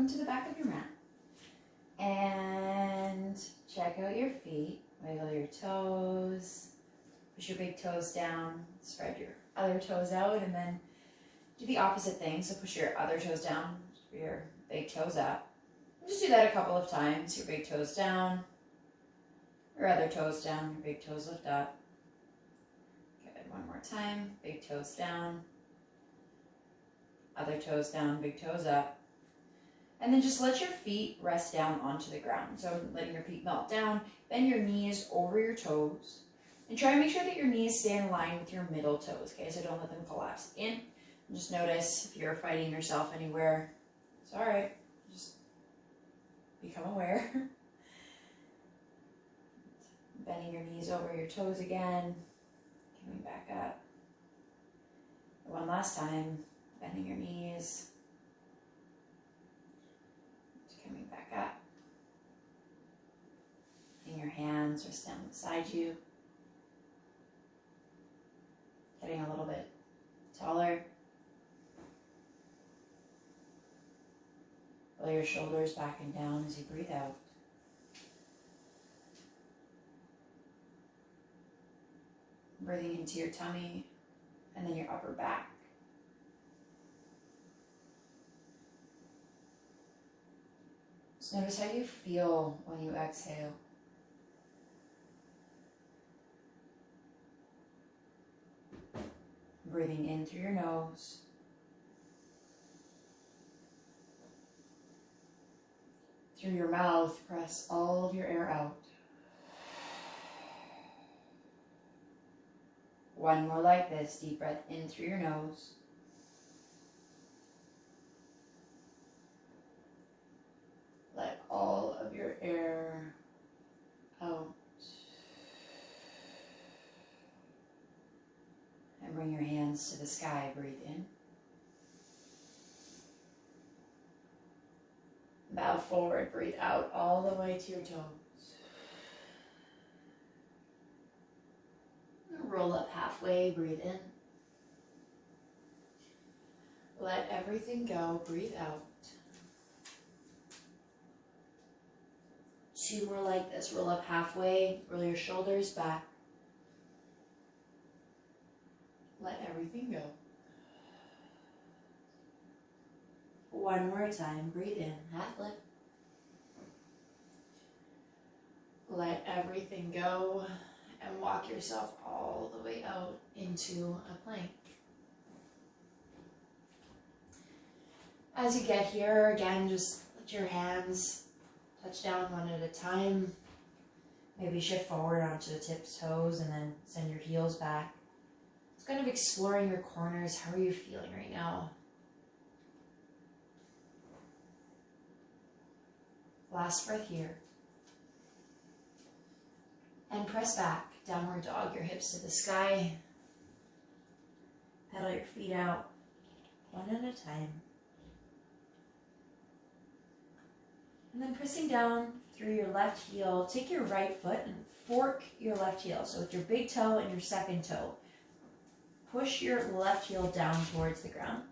come to the back of your mat. And check out your feet. Wiggle your toes. Push your big toes down. Spread your other toes out, and then do the opposite thing. So push your other toes down, your big toes up. Just do that a couple of times. Your big toes down, your other toes down, your big toes lift up. Good, one more time. Big toes down, other toes down, big toes up. And then just let your feet rest down onto the ground. So letting your feet melt down, bend your knees over your toes. And try and make sure that your knees stay in line with your middle toes, okay? So don't let them collapse in. And just notice if you're fighting yourself anywhere, it's all right. Just become aware. Bending your knees over your toes again. Coming back up. One last time. Bending your knees. Coming back up. Letting your hands rest down beside you. Getting a little bit taller. Roll your shoulders back and down as you breathe out. Breathing into your tummy and then your upper back. Just notice how you feel when you exhale. Breathing in through your nose. Through your mouth, press all of your air out. One more like this. Deep breath in through your nose. Let all of your air out. And bring your hands to the sky. Breathe in. Bow forward. Breathe out all the way to your toes. Roll up halfway. Breathe in. Let everything go. Breathe out. Two more like this. Roll up halfway. Roll your shoulders back. Let everything go. One more time. Breathe in. Half lift. Let everything go and walk yourself all the way out into a plank. As you get here, again, just let your hands touch down one at a time. Maybe shift forward onto the tips, toes, and then send your heels back. Just kind of exploring your corners. How are you feeling right now? Last breath here. And press back, downward dog, your hips to the sky. Pedal your feet out, one at a time. And then pressing down through your left heel, take your right foot and fork your left heel. So with your big toe and your second toe, push your left heel down towards the ground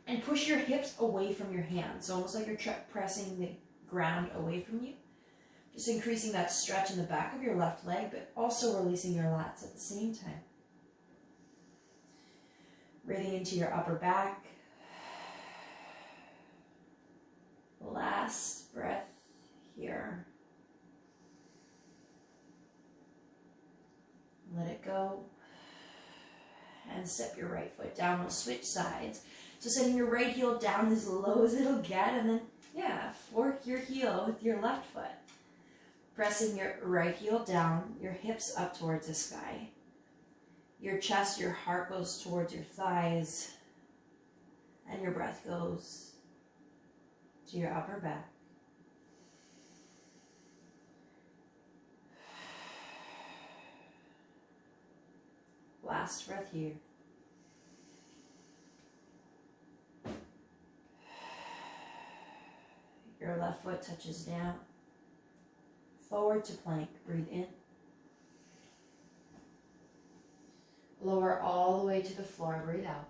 and push your hips away from your hands. So almost like you're pressing the ground away from you. Just increasing that stretch in the back of your left leg, but also releasing your lats at the same time. Breathing into your upper back. Last breath here. Let it go. And step your right foot down. We'll switch sides. So sending your right heel down as low as it'll get, and then, fork your heel with your left foot. Pressing your right heel down, your hips up towards the sky. Your chest, your heart goes towards your thighs. And your breath goes to your upper back. Last breath here. Your left foot touches down. Forward to plank. Breathe in. Lower all the way to the floor. Breathe out.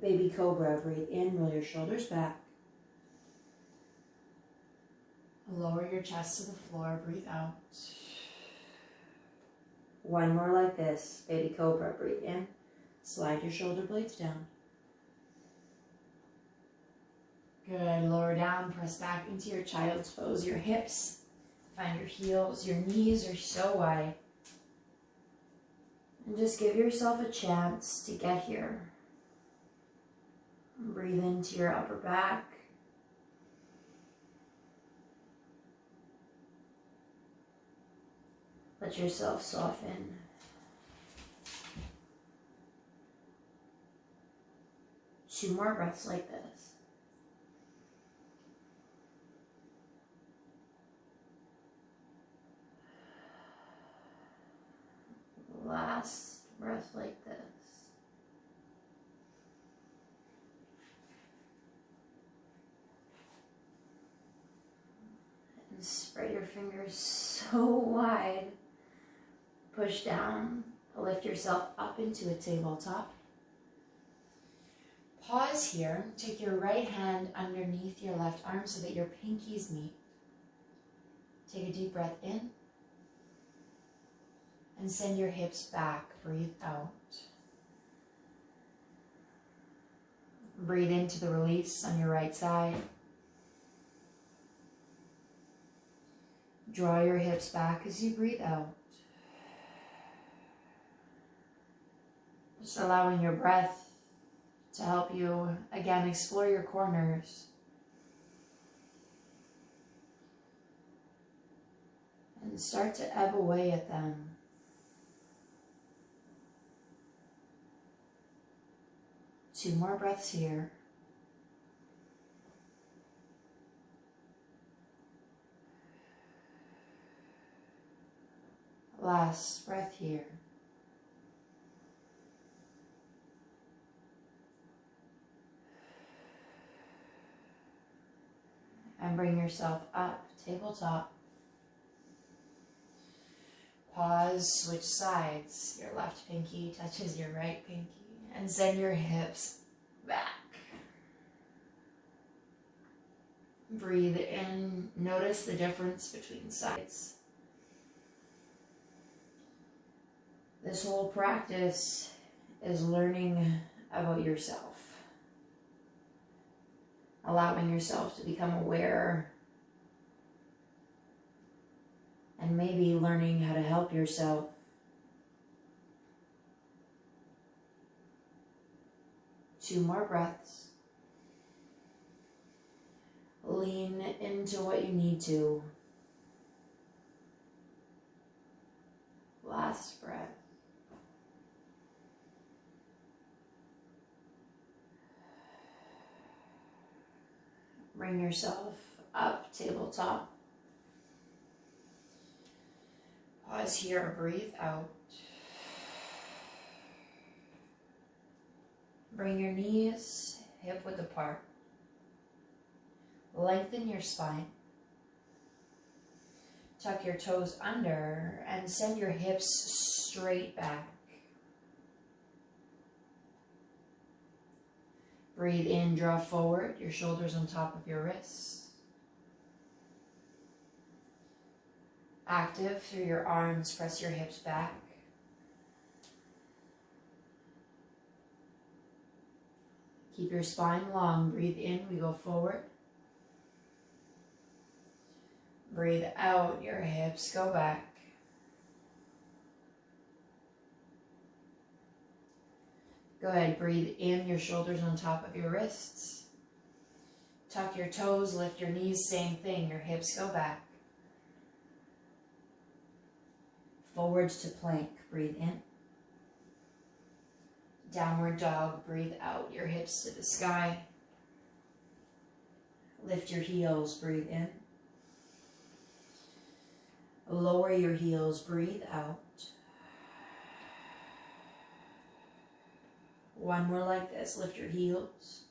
Baby cobra, breathe in, roll your shoulders back. Lower your chest to the floor, breathe out. One more like this, baby cobra, breathe in, slide your shoulder blades down. Good, lower down, press back into your child's pose, your hips. Find your heels, your knees are so wide. And just give yourself a chance to get here. Breathe into your upper back. Let yourself soften. Two more breaths like this. Last breath like this. And spread your fingers so wide. Push down, lift yourself up into a tabletop. Pause here, take your right hand underneath your left arm so that your pinkies meet. Take a deep breath in. And send your hips back, breathe out. Breathe into the release on your right side. Draw your hips back as you breathe out. Just allowing your breath to help you, again, explore your corners. And start to ebb away at them. Two more breaths here. Last breath here. And bring yourself up, tabletop. Pause, switch sides. Your left pinky touches your right pinky. And send your hips back. Breathe in. Notice the difference between sides. This whole practice is learning about yourself. Allowing yourself to become aware. And maybe learning how to help yourself. Two more breaths. Lean into what you need to. Last breath. Bring yourself up, tabletop. Pause here, breathe out. Bring your knees hip width apart. Lengthen your spine. Tuck your toes under and send your hips straight back. Breathe in, draw forward, your shoulders on top of your wrists. Active through your arms, press your hips back. Keep your spine long. Breathe in, we go forward. Breathe out, your hips go back. Go ahead, breathe in, your shoulders on top of your wrists. Tuck your toes, lift your knees, same thing, your hips go back. Forwards to plank, breathe in. Downward dog, breathe out, your hips to the sky. Lift your heels, breathe in. Lower your heels, breathe out. One more like this, lift your heels.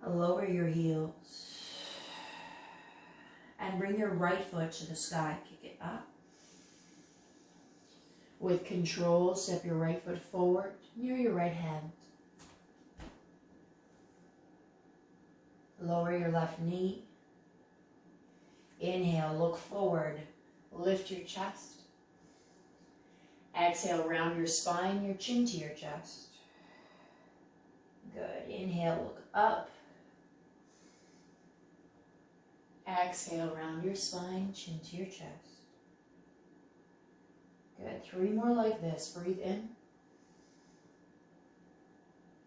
Lower your heels. And bring your right foot to the sky, kick it up. With control, step your right foot forward near your right hand. Lower your left knee. Inhale, look forward. Lift your chest. Exhale, round your spine, your chin to your chest. Good. Inhale, look up. Exhale, round your spine, chin to your chest. Good. 3 more like this. Breathe in.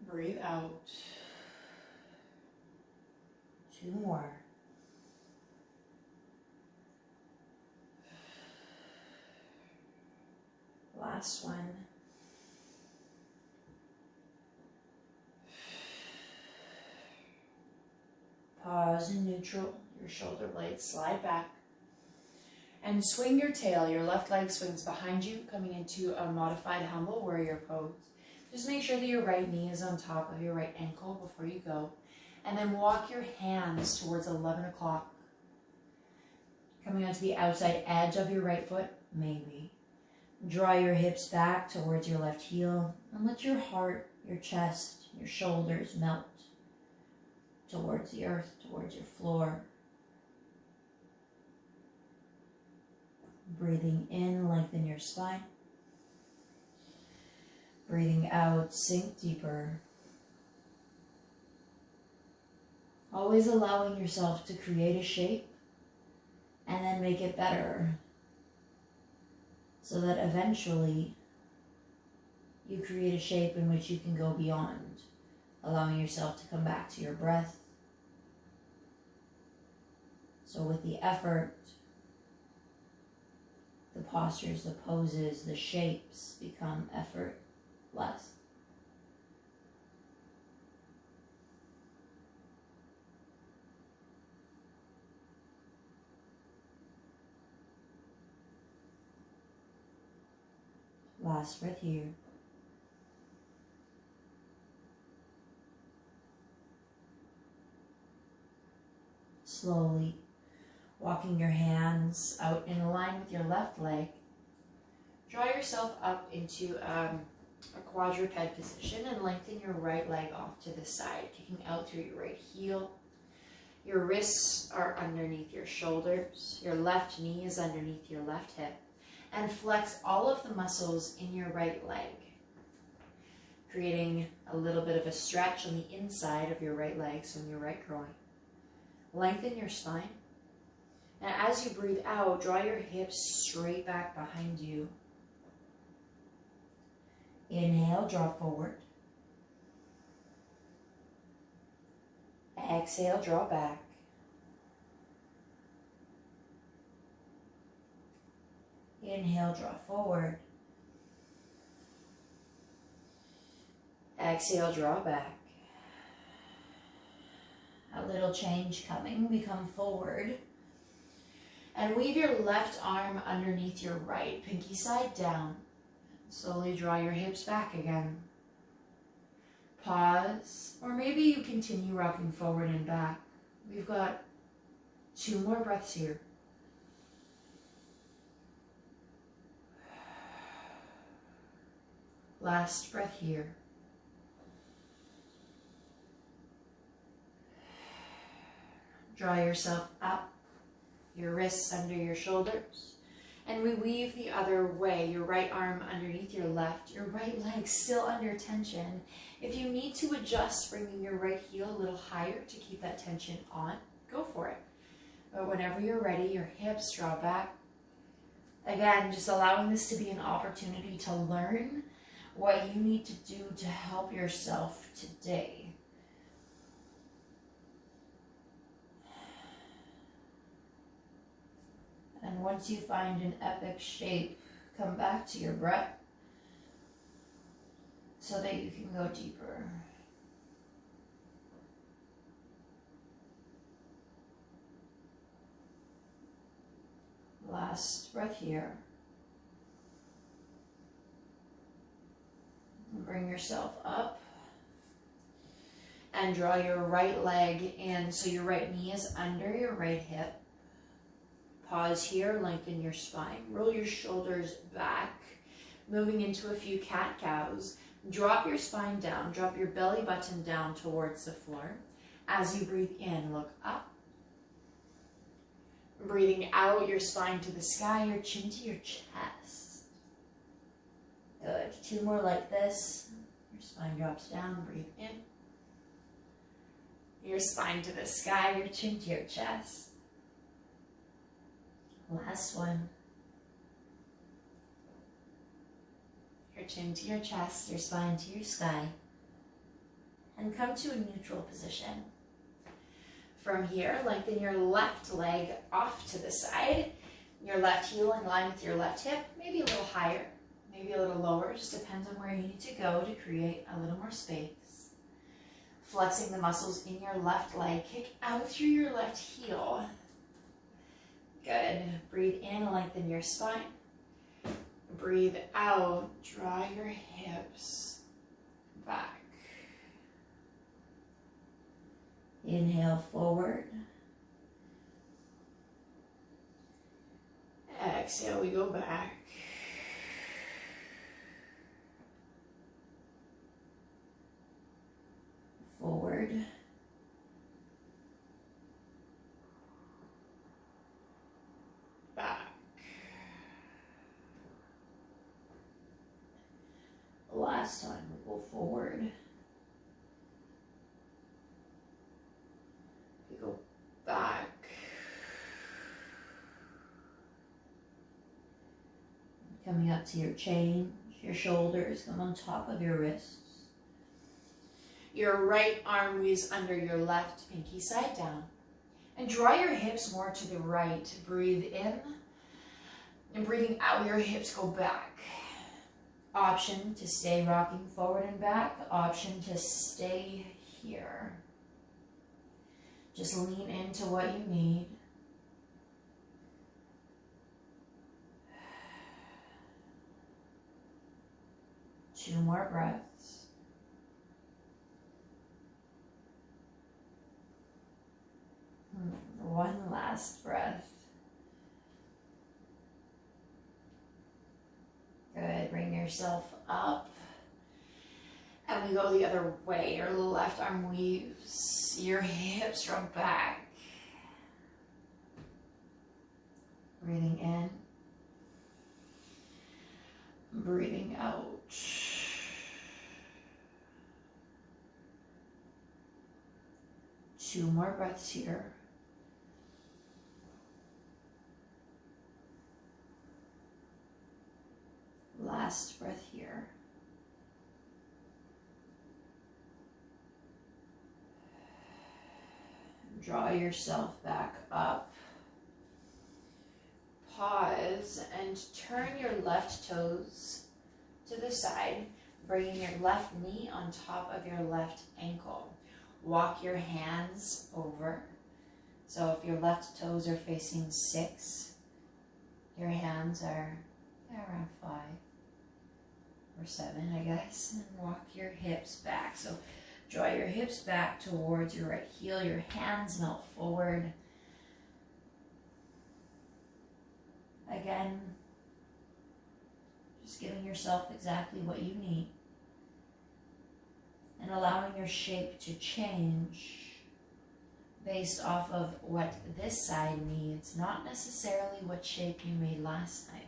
Breathe out. 2 more. Last one. Pause in neutral. Your shoulder blades slide back. And swing your tail. Your left leg swings behind you, coming into a modified humble warrior pose. Just make sure that your right knee is on top of your right ankle before you go. And then walk your hands towards 11 o'clock. Coming onto the outside edge of your right foot, maybe. Draw your hips back towards your left heel. And let your heart, your chest, your shoulders melt towards the earth, towards your floor. Breathing in, lengthen your spine. Breathing out, sink deeper. Always allowing yourself to create a shape and then make it better so that eventually you create a shape in which you can go beyond, allowing yourself to come back to your breath. So with the effort, the postures, the poses, the shapes become effortless. Last breath here. Slowly walking your hands out in line with your left leg. Draw yourself up into a quadruped position and lengthen your right leg off to the side, kicking out through your right heel. Your wrists are underneath your shoulders. Your left knee is underneath your left hip. And flex all of the muscles in your right leg, creating a little bit of a stretch on the inside of your right leg, so in your right groin. Lengthen your spine. And as you breathe out, draw your hips straight back behind you. Inhale, draw forward. Exhale, draw back. Inhale, draw forward. Exhale, draw back. A little change coming. We come forward. And weave your left arm underneath your right, pinky side down. Slowly draw your hips back again. Pause, or maybe you continue rocking forward and back. We've got 2 more breaths here. Last breath here. Draw yourself up, your wrists under your shoulders, and we weave the other way, your right arm underneath your left, your right leg still under tension. If you need to adjust, bringing your right heel a little higher to keep that tension on, go for it. But whenever you're ready, your hips draw back. Again, just allowing this to be an opportunity to learn what you need to do to help yourself today. And once you find an epic shape, come back to your breath so that you can go deeper. Last breath here. Bring yourself up and draw your right leg in so your right knee is under your right hip. Pause here, lengthen your spine. Roll your shoulders back. Moving into a few cat-cows. Drop your spine down, drop your belly button down towards the floor. As you breathe in, look up. Breathing out, your spine to the sky, your chin to your chest. Good. 2 more like this. Your spine drops down, breathe in. Your spine to the sky, your chin to your chest. Last one. Your chin to your chest, your spine to your sky. And come to a neutral position. From here, lengthen your left leg off to the side. Your left heel in line with your left hip, maybe a little higher, maybe a little lower, just depends on where you need to go to create a little more space. Flexing the muscles in your left leg, kick out through your left heel. Good. Breathe in, lengthen your spine. Breathe out, draw your hips back. Inhale forward. Exhale, we go back. Forward. Back. Last time we go forward. We go back. Coming up to your change, your shoulders come on top of your wrists. Your right arm weaves under your left pinky side down. And draw your hips more to the right. Breathe in. And breathing out, your hips go back. Option to stay rocking forward and back. Option to stay here. Just lean into what you need. Two more breaths. One last breath. Good. Bring yourself up. And we go the other way. Your left arm weaves. Your hips rub back. Breathing in. Breathing out. Two more breaths here. Last breath here. Draw yourself back up. Pause and turn your left toes to the side, bringing your left knee on top of your left ankle. Walk your hands over. So if your left toes are facing 6, your hands are around 5 or 7, I guess. And walk your hips back. So draw your hips back towards your right heel. Your hands melt forward. Again, just giving yourself exactly what you need. And allowing your shape to change based off of what this side needs, not necessarily what shape you made last time.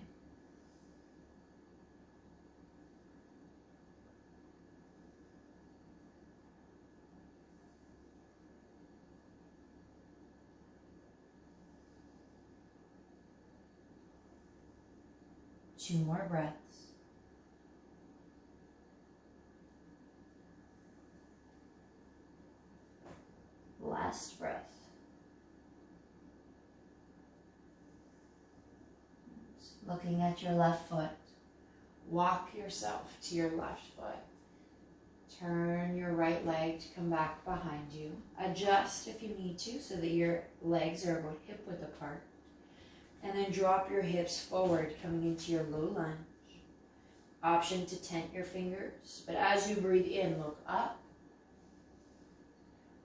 Two more breaths. Last breath. Looking at your left foot. Walk yourself to your left foot. Turn your right leg to come back behind you. Adjust if you need to so that your legs are about hip width apart. And then drop your hips forward, coming into your low lunge. Option to tent your fingers, but as you breathe in, look up.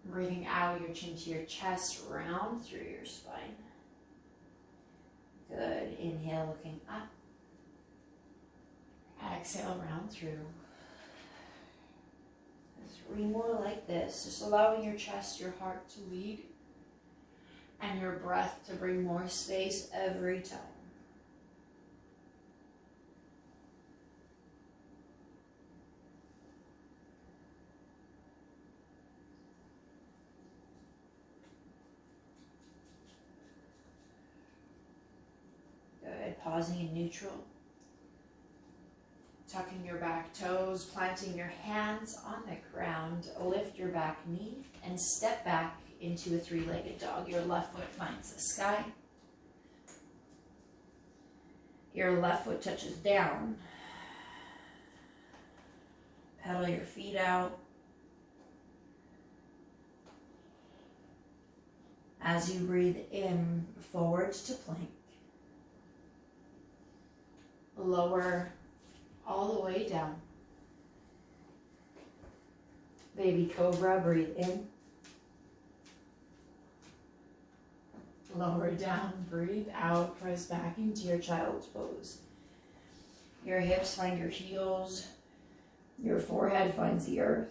Breathing out, your chin to your chest, round through your spine. Good. Inhale, looking up. Exhale, round through. 3 more like this, just allowing your chest, your heart to lead, and your breath to bring more space every time. Good, pausing in neutral. Tucking your back toes, planting your hands on the ground, lift your back knee, and step back into a 3-legged dog. Your left foot finds the sky. Your left foot touches down. Pedal your feet out. As you breathe in, forward to plank. Lower all the way down. Baby cobra, breathe in. Lower down, breathe out, press back into your child's pose. Your hips find your heels, your forehead finds the earth.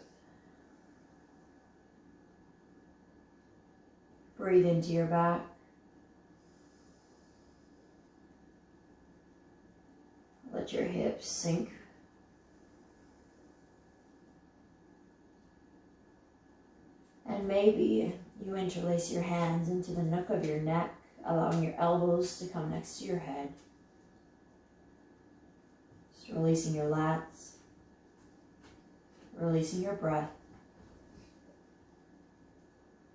Breathe into your back. Let your hips sink. And maybe you interlace your hands into the nook of your neck, allowing your elbows to come next to your head. Just releasing your lats, releasing your breath.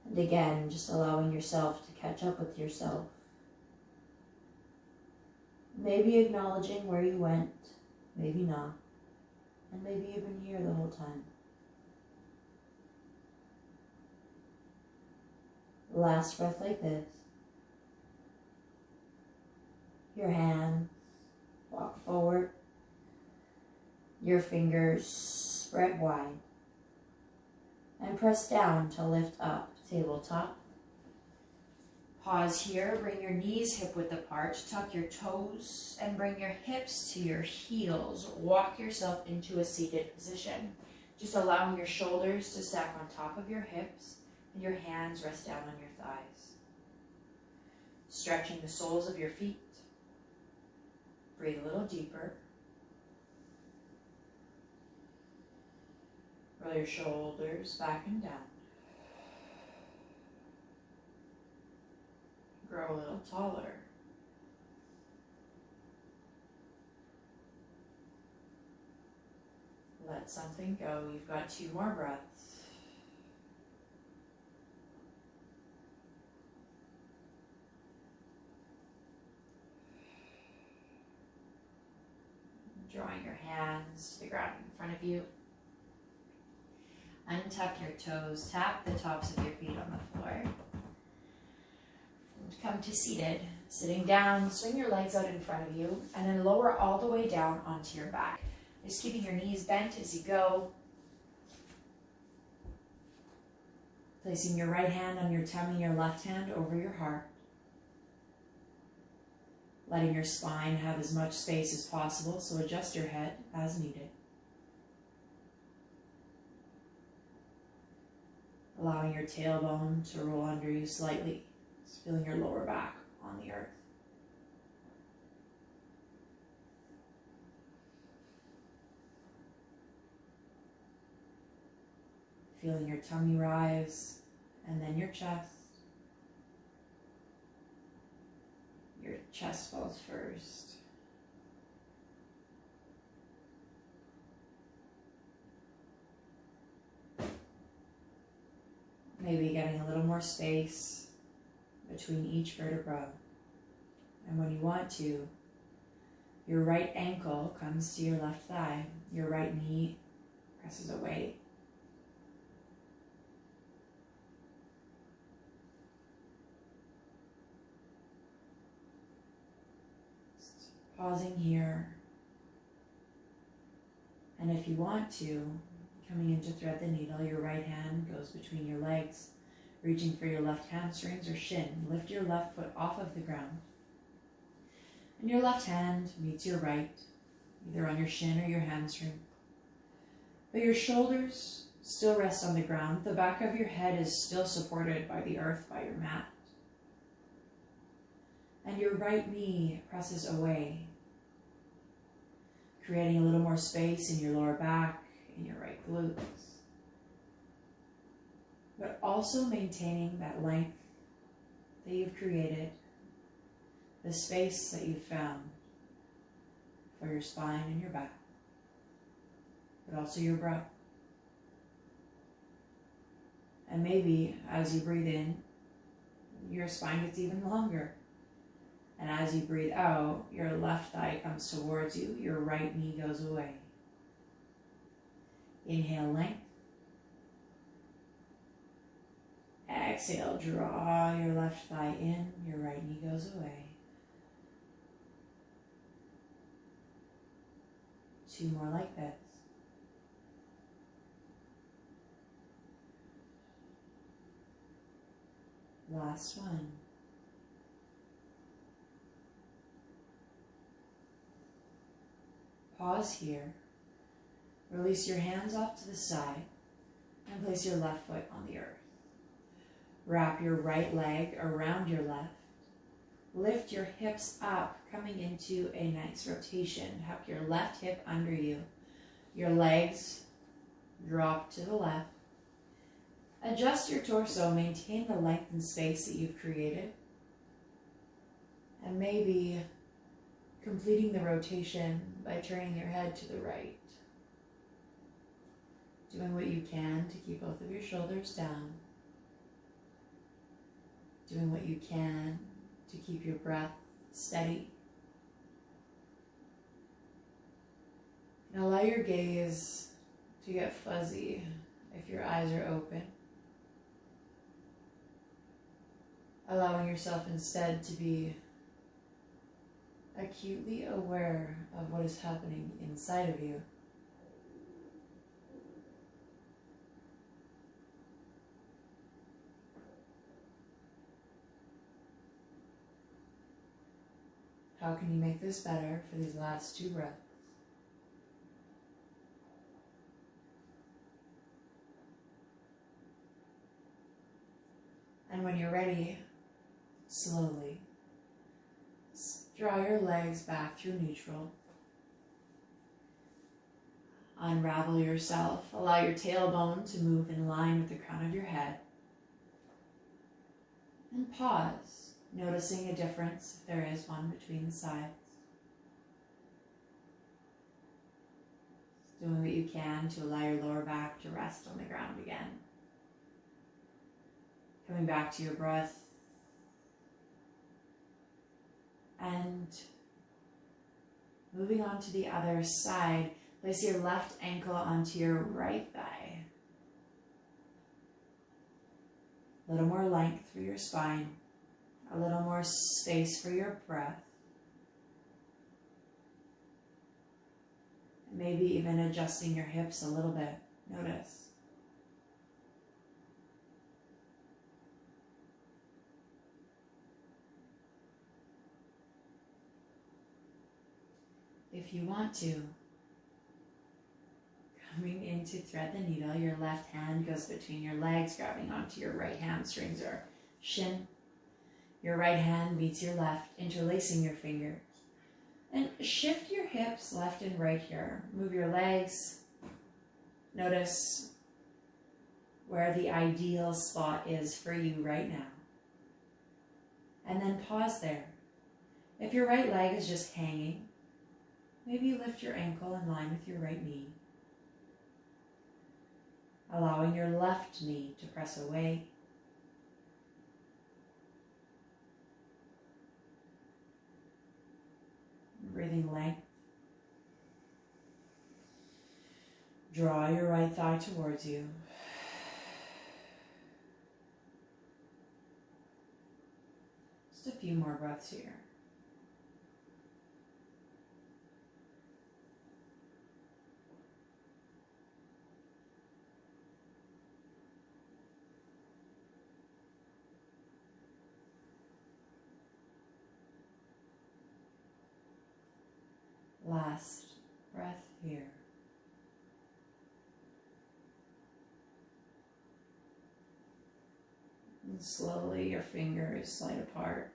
And again, just allowing yourself to catch up with yourself. Maybe acknowledging where you went, maybe not, and maybe you've been here the whole time. Last breath like this. Your hands walk forward. Your fingers spread wide. And press down to lift up, tabletop. Pause here, bring your knees hip width apart, tuck your toes, and bring your hips to your heels. Walk yourself into a seated position. Just allowing your shoulders to stack on top of your hips, and your hands rest down on your thighs. Stretching the soles of your feet. Breathe a little deeper. Roll your shoulders back and down. Grow a little taller. Let something go. You've got 2 more breaths. Drawing your hands to the ground in front of you. Untuck your toes. Tap the tops of your feet on the floor. Come to seated. Sitting down, swing your legs out in front of you, and then lower all the way down onto your back. Just keeping your knees bent as you go. Placing your right hand on your tummy, your left hand over your heart. Letting your spine have as much space as possible, so adjust your head as needed. Allowing your tailbone to roll under you slightly. Just feeling your lower back on the earth. Feeling your tummy rise, and then your chest. Your chest falls first. Maybe getting a little more space between each vertebra. And when you want to, your right ankle comes to your left thigh. Your right knee presses away. Just pausing here. And if you want to, coming in to thread the needle, your right hand goes between your legs, reaching for your left hamstrings or shin. Lift your left foot off of the ground. And your left hand meets your right. either on your shin or your hamstring. But your shoulders still rest on the ground. The back of your head is still supported by the earth, by your mat. And your right knee presses away, creating a little more space in your lower back, in your right glutes. But also maintaining that length that you've created, the space that you've found for your spine and your back, but also your breath. And maybe as you breathe in, your spine gets even longer. And as you breathe out, your left thigh comes towards you, your right knee goes away. Inhale, length. Exhale, draw your left thigh in, your right knee goes away. 2 more like this. Last one. Pause here. Release your hands off to the side and place your left foot on the earth. Wrap your right leg around your left. Lift your hips up, coming into a nice rotation. Tuck your left hip under you. Your legs drop to the left. Adjust your torso, maintain the length and space that you've created. And maybe completing the rotation by turning your head to the right. Doing what you can to keep both of your shoulders down. Doing what you can to keep your breath steady. And allow your gaze to get fuzzy if your eyes are open. Allowing yourself instead to be acutely aware of what is happening inside of you. How can you make this better for these last 2 breaths? And when you're ready, slowly draw your legs back through neutral. Unravel yourself. Allow your tailbone to move in line with the crown of your head. And pause, noticing a difference, if there is one, between the sides. Doing what you can to allow your lower back to rest on the ground again. Coming back to your breath. And moving on to the other side, place your left ankle onto your right thigh. A little more length through your spine, a little more space for your breath. Maybe even adjusting your hips a little bit. Notice. If you want to, coming in to thread the needle, your left hand goes between your legs, grabbing onto your right hamstrings or shin. Your right hand meets your left, interlacing your fingers. And shift your hips left and right here. Move your legs. Notice where the ideal spot is for you right now. And then pause there. If your right leg is just hanging, maybe lift your ankle in line with your right knee. Allowing your left knee to press away. Breathing length. Draw your right thigh towards you. Just a few more breaths here. Last here. And slowly your fingers slide apart.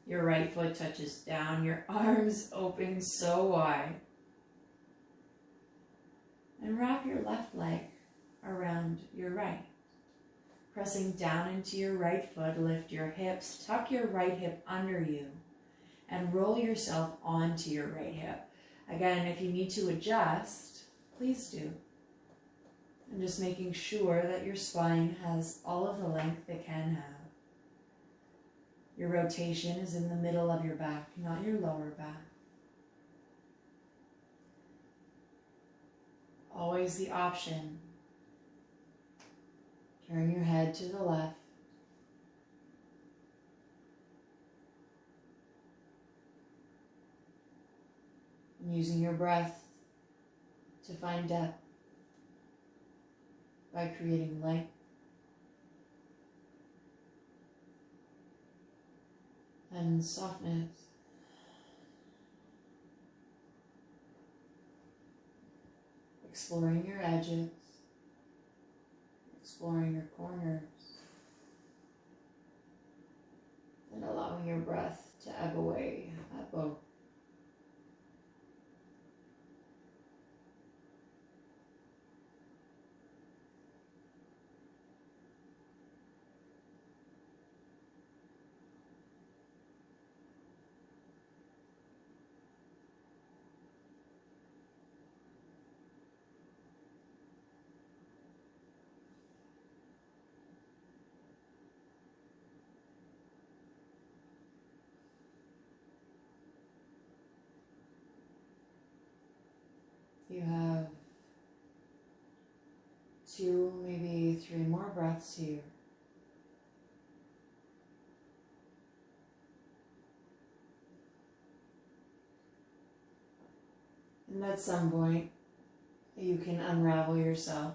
Your right foot touches down, your arms open so wide. And wrap your left leg around your right. Pressing down into your right foot, lift your hips, tuck your right hip under you, and roll yourself onto your right hip. Again, if you need to adjust, please do. And just making sure that your spine has all of the length it can have. Your rotation is in the middle of your back, not your lower back. Always the option. Turn your head to the left. And using your breath to find depth by creating light and softness. Exploring your edges, exploring your corners, and allowing your breath to ebb away at both. You have 2, maybe 3 more breaths here. And at some point, you can unravel yourself.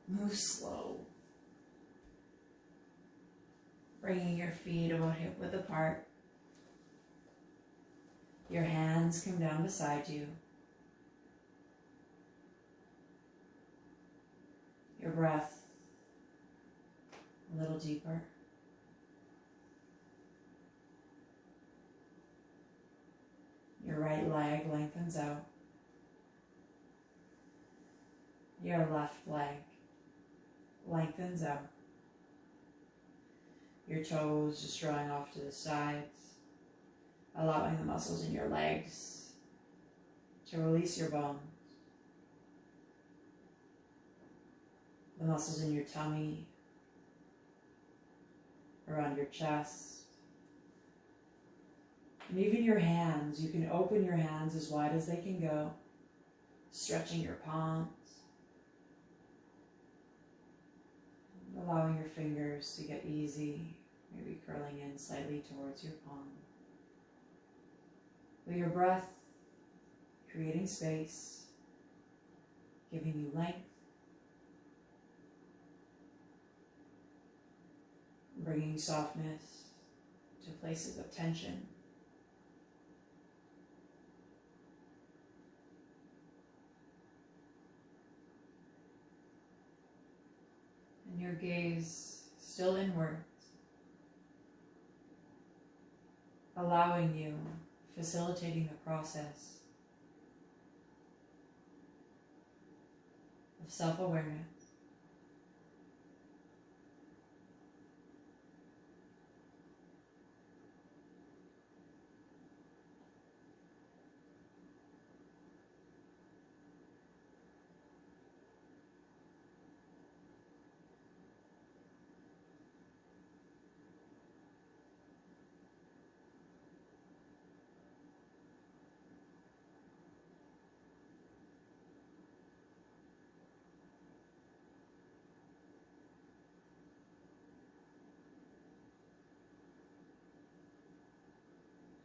Move slow. Bringing your feet about hip width apart. Your hands come down beside you. Your breath a little deeper. Your right leg lengthens out. Your left leg lengthens out. Your toes just drawing off to the sides, allowing the muscles in your legs to release your bones. The muscles in your tummy, around your chest, and even your hands. You can open your hands as wide as they can go, stretching your palms, allowing your fingers to get easy, maybe curling in slightly towards your palm. With your breath, creating space, giving you length, bringing softness to places of tension. And your gaze still inwards, allowing you, facilitating the process of self-awareness.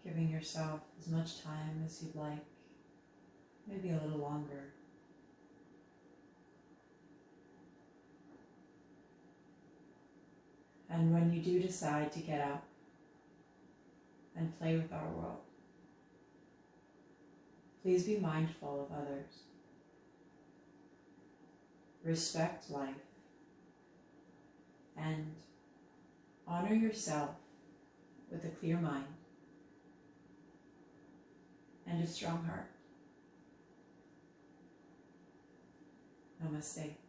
Giving yourself as much time as you'd like, maybe a little longer. And when you do decide to get up and play with our world, Please be mindful of others. Respect life. And honor yourself with a clear mind and a strong heart. Namaste.